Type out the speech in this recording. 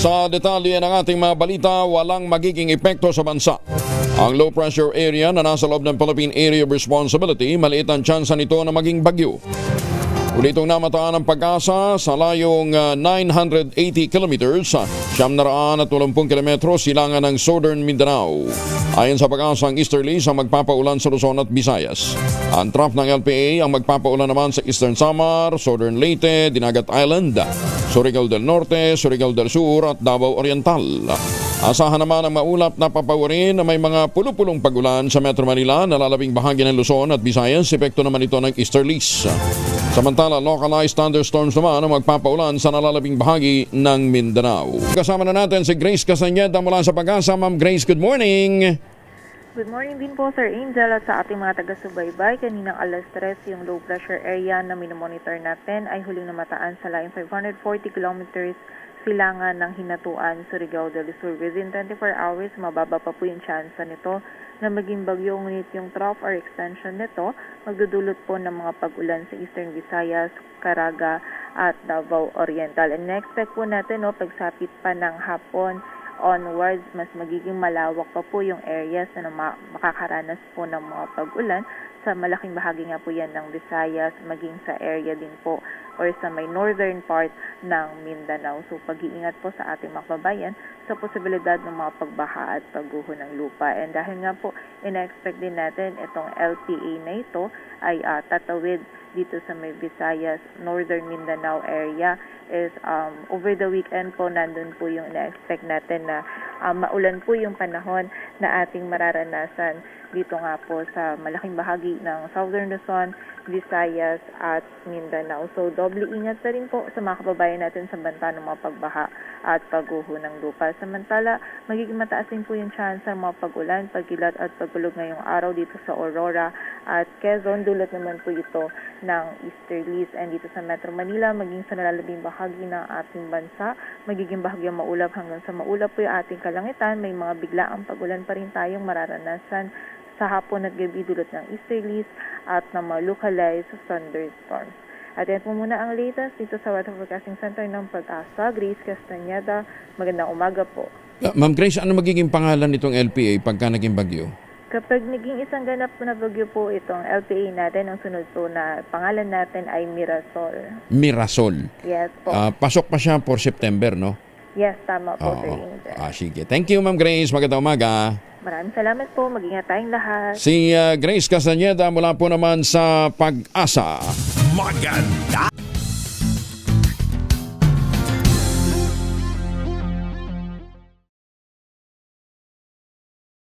Sa detalye ng ating mga balita, walang magiging epekto sa bansa ang low pressure area na nasa loob ng Philippine Area of Responsibility. Maliit ang tsansa nito na maging bagyo. Ulitong namataan ang Pag-asa sa layong 980 kilometers, 780 kilometros silangan ng Southern Mindanao. Ayon sa Pag-asa, ang easterlies ang magpapaulan sa Luzon at Visayas. Ang trough ng LPA ang magpapaulan naman sa Eastern Samar, Southern Leyte, Dinagat Island, Surigao del Norte, Surigao del Sur at Davao Oriental. Asahan naman ang maulap na papawirin na may mga pulupulong pagulan sa Metro Manila, nalalabing bahagi ng Luzon at Visayas. Epekto naman ito ng easterlies. Samantala, localized thunderstorms naman ang magpapaulan sa nalalabing bahagi ng Mindanao. Kasama na natin si Grace Castañeda mula sa Pag-asa. Ma'am Grace, good morning. Good morning din po, Sir Angel, at sa ating mga taga-subaybay. Kaninang alas 3, yung low pressure area na minomonitor natin ay huling namataan sa line 540 kilometers silangan ng Hinatuan, Surigao del Sur. Within 24 hours, mababa pa po yung chance nito na maging bagyo, ngunit yung trough or extension nito magdudulot po ng mga pag-ulan sa Eastern Visayas, Caraga at Davao Oriental. And na-expect po natin, pagsapit pa ng hapon onwards, mas magiging malawak pa po yung areas na makakaranas po ng mga pag-ulan. Sa malaking bahagi nga po yan ng Visayas, maging sa area din po or sa may northern part ng Mindanao. So pag-iingat po sa ating mga kababayan sa posibilidad ng mga pagbaha at pagguho ng lupa. And dahil nga po, ina-expect din natin itong LPA na ito ay tatawid dito sa may Visayas, Northern Mindanao area is over the weekend po nandun po yung ina-expect natin na maulan po yung panahon na ating mararanasan dito nga po sa malaking bahagi ng Southern Luzon, Visayas at Mindanao. So doble ingat na rin po sa mga kababayan natin sa banta ng mga pagbaha at pagguho ng lupa. Samantala, magiging mataas din po yung chance ng mga pag-ulan, pagkilat at pagulog ngayong araw dito sa Aurora at Quezon. Dulot naman po ito ng easterlies, and dito sa Metro Manila, maging sa nalalabing bahagi ng ating bansa, magiging bahagyang maulap hanggang sa maulap po yung ating kalangitan. May mga biglaang pag-ulan pa rin tayong mararanasan sa hapon at gabi dulot ng easterlies at ng mga localized thunderstorms. At yan po muna ang latest dito sa Weather Forecasting Center ng Pag-asa. Grace Castañeda, magandang umaga po. Ma'am Grace, ano magiging pangalan nitong LPA pagka naging bagyo? Kapag naging isang ganap na bagyo po itong LPA natin, ang sunod po na pangalan natin ay Mirasol. Mirasol. Yes po. Pasok pa siya for September, no? Yes, tama po, Sir Oo. Angel. Sige. Thank you, Ma'am Grace. Magandang umaga. Maraming salamat po. Mag-ingat tayong lahat. Si Grace Castañeda mula po naman sa Pag-asa. Maganda